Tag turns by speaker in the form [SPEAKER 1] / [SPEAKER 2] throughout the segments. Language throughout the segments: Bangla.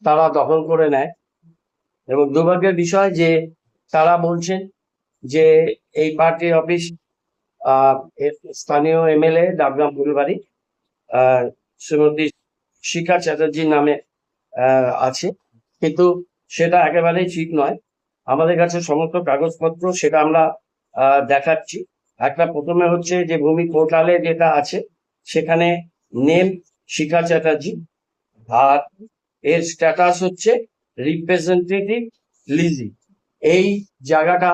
[SPEAKER 1] তারা দখল করে নেয়। এবং দুর্ভাগ্যের বিষয় যে তারা বলছেন যে এই পার্টি অফিস স্থানীয় এমএলএ ডাবগ্রাম ফুলবাড়ি শ্রীমতী শিখা চ্যাটার্জির নামে আছে, কিন্তু সেটা একেবারেই ঠিক নয়। আমাদের কাছে সমস্ত কাগজপত্র সেটা আমরা দেখাচ্ছি। একটা প্রথমে হচ্ছে যে ভূমি পোর্টালে যেটা আছে সেখানে নেম শিখা চ্যাটার্জি, আর এর স্ট্যাটাস হচ্ছে রিপ্রেজেন্টেটিভ লিজি। এই জায়গাটা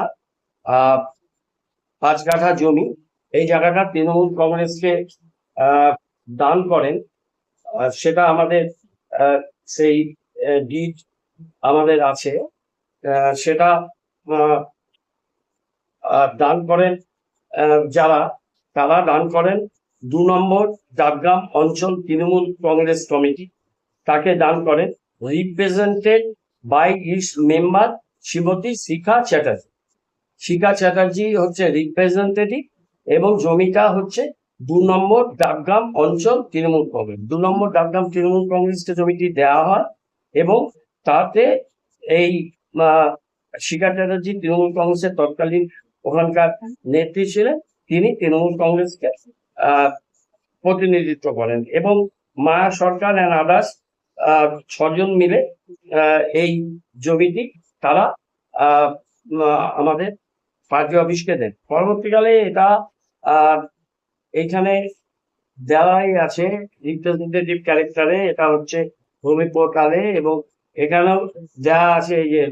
[SPEAKER 1] 5 কাঠা জমি, এই জায়গাটা তৃণমূল কংগ্রেসকে দান করেন। সেটা আমাদের সেই ডিড আমাদের আছে, সেটা দান করেন যারা, তারা দান করেন 2 নম্বর ডাবগ্রাম অঞ্চল তৃণমূল কংগ্রেস কমিটি। তাকে দান করেন represented by is member Shrimati Shikha Chatterjee. Shikha Chatterjee হচ্ছে রিপ্রেজেন্টেটিভ এবং জমিটা হচ্ছে 2 নম্বর ডাবগ্রাম অঞ্চল তৃণমূল কংগ্রেস। 2 নম্বর ডাবগ্রাম তৃণমূল কংগ্রেসকে জমিটি দেওয়া হয় এবং তাতে এই শিখা চ্যাটার্জি তৃণমূল কংগ্রেসের তৎকালীন ওখানকার নেত্রী ছিলেন, তিনি তৃণমূল কংগ্রেসকে প্রতিনিধিত্ব করেন। এবং মায়া সরকার অ্যান্ড আদার্স 6 জন মিলে এই জমিটি তারা আমাদের পার্টি অফিসকে দেন। পরবর্তীকালে এটা এইখানে দেওয়াই আছে রিপ্রেজেন্টেটিভ ক্যারেক্টারে, এটা হচ্ছে ভূমি পোর্টালে, এবং এখানেও দেওয়া আছে এই যে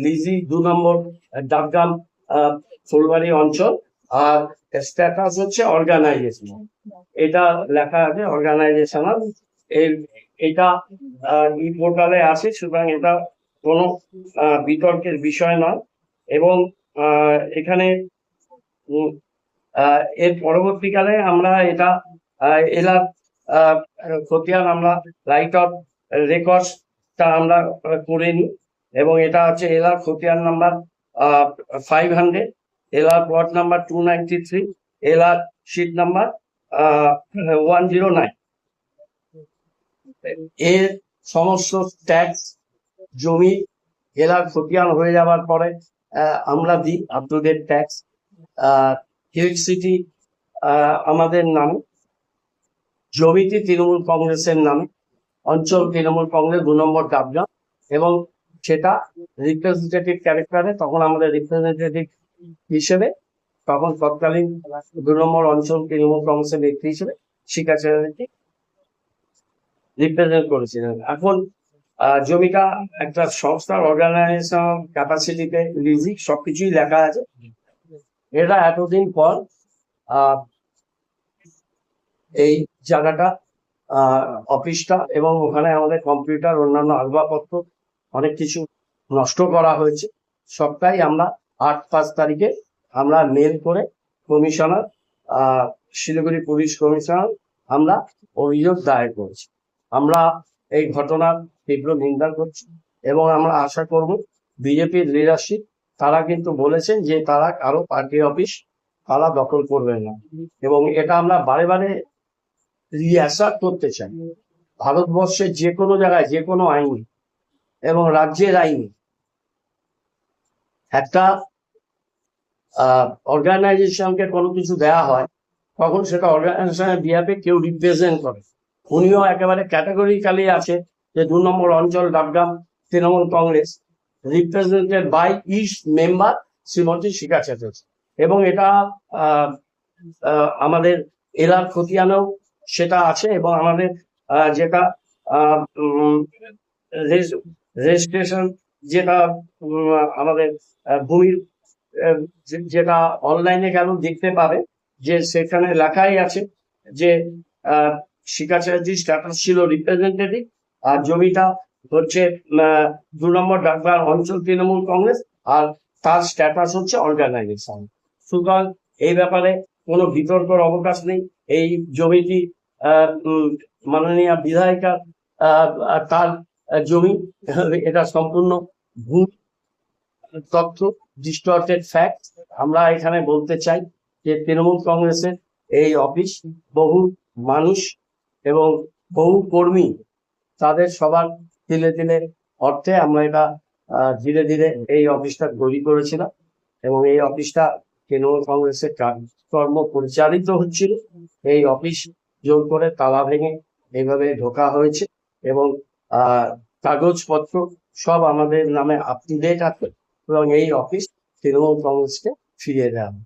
[SPEAKER 1] লিজি 2 নম্বর ডাবগ্রাম ফুলবাড়ি অঞ্চল, আর স্ট্যাটাস হচ্ছে অর্গানাইজেশন, এটা লেখা আছে অর্গানাইজেশনাল। এটা ই পোর্টালে আছে, সুতরাং এটা কোনো বিতর্কের বিষয় নয়। এবং এখানে এর পরবর্তীকালে আমরা এটা এলার খতিয়ান আমরা রাইট অফ রেকর্ডসটা আমরা করে নিই, এবং এটা হচ্ছে এলার খতিয়ান নাম্বার 500, এলার প্লট নাম্বার 293, এলার শিট নাম্বার 109। এর সমস্ত ট্যাক্স জমি এলার খতিয়ান হয়ে যাওয়ার পরে আমরা দিই up to date tax. Electricity আমাদের নামে, জমিটি তৃণমূল কংগ্রেসের নামে, অঞ্চল তৃণমূল কংগ্রেস 2 নম্বর ডাবগ্রাম, এবং সেটা রিপ্রেজেন্টেটিভ ক্যারেক্টারে। তখন আমাদের রিপ্রেজেন্টেটিভ হিসেবে তখন তৎকালীন 2 নম্বর অঞ্চল তৃণমূল কংগ্রেসের নেত্রী হিসেবে শিখা চ্যাটার্জি রিপ্রেজেন্ট করেছিলেন। এখন জমিটা একটা সংস্থার অর্গানাইজেশন ক্যাপাসিটিতে লিজি সবকিছুই লেখা আছে। এটা এতদিন পর এই জায়গাটা অফিসটা এবং ওখানে আমাদের কম্পিউটার অন্যান্য আসবাবপত্র অনেক কিছু নষ্ট করা হয়েছে, সবটাই আমরা 8-5 তারিখে আমরা মেল করে কমিশনার শিলিগুড়ি পুলিশ কমিশনার আমরা অভিযোগ দায়ের করেছি। আমরা এই ঘটনার তীব্র নিন্দা করছি এবং আমরা আশা করব বিজেপির লিডারশিপ তারা কিন্তু বলেছেন যে তারা কারো পার্টি অফিস তারা দখল করবেন না, এবং এটা আমরা বারে বারে রিঅ্যাসার্ট করতে চাই। ভারতবর্ষের যে কোনো জায়গায় যে কোনো আইন এবং রাজ্যের আইন একটা অর্গানাইজেশনকে কোনো কিছু দেওয়া হয় তখন সেটা অর্গানাইজেশনের বিহাফে কেউ রিপ্রেজেন্ট করে। উনিও একেবারে ক্যাটাগরিক্যালি আছে যে 2 নম্বর অঞ্চল Dabgram Trinamool Congress represented by is member Shrimati Shikha Chatterjee, এবং এটা আমাদের এলার খতিয়ানেও সেটা আছে, এবং আমাদের যেটা রেজিস্ট্রেশন যেটা আমাদের ভূমির যেটা অনলাইনে গেল দেখতে পাবে যে সেখানে লেখাই আছে যে শিখা চ্যাটার্জি স্ট্যাটাস ছিল রিপ্রেজেন্টেটিভ, আর জমিটা হচ্ছে 2 নম্বর ডাকবার অঞ্চল তৃণমূল কংগ্রেস, আর তার স্ট্যাটাস হচ্ছে অর্গানাইজেশন। সুতরাং এই ব্যাপারে কোনো বিতর্কের অবকাশ নেই। এই জমিটি মাননীয় বিধায়িকা তার জমি, এটা সম্পূর্ণ ভুল তথ্য, ডিস্টর্টেড ফ্যাক্ট। আমরা এখানে বলতে চাই যে তৃণমূল কংগ্রেসের এই অফিস বহু মানুষ এবং বহু কর্মী তাদের সবার তিলে তিলে অর্থে আমরা এটা ধীরে ধীরে এই অফিসটা তৈরি করেছিলাম, এবং এই অফিসটা তৃণমূল কংগ্রেসের কাজকর্ম পরিচালিত হচ্ছিল। এই অফিস জোর করে তালা ভেঙে এইভাবে ঢোকা হয়েছে, এবং কাগজপত্র সব আমাদের নামে আপ টু ডেট আছে, এবং এই অফিস তৃণমূল কংগ্রেসকে ফিরিয়ে দেওয়া হবে।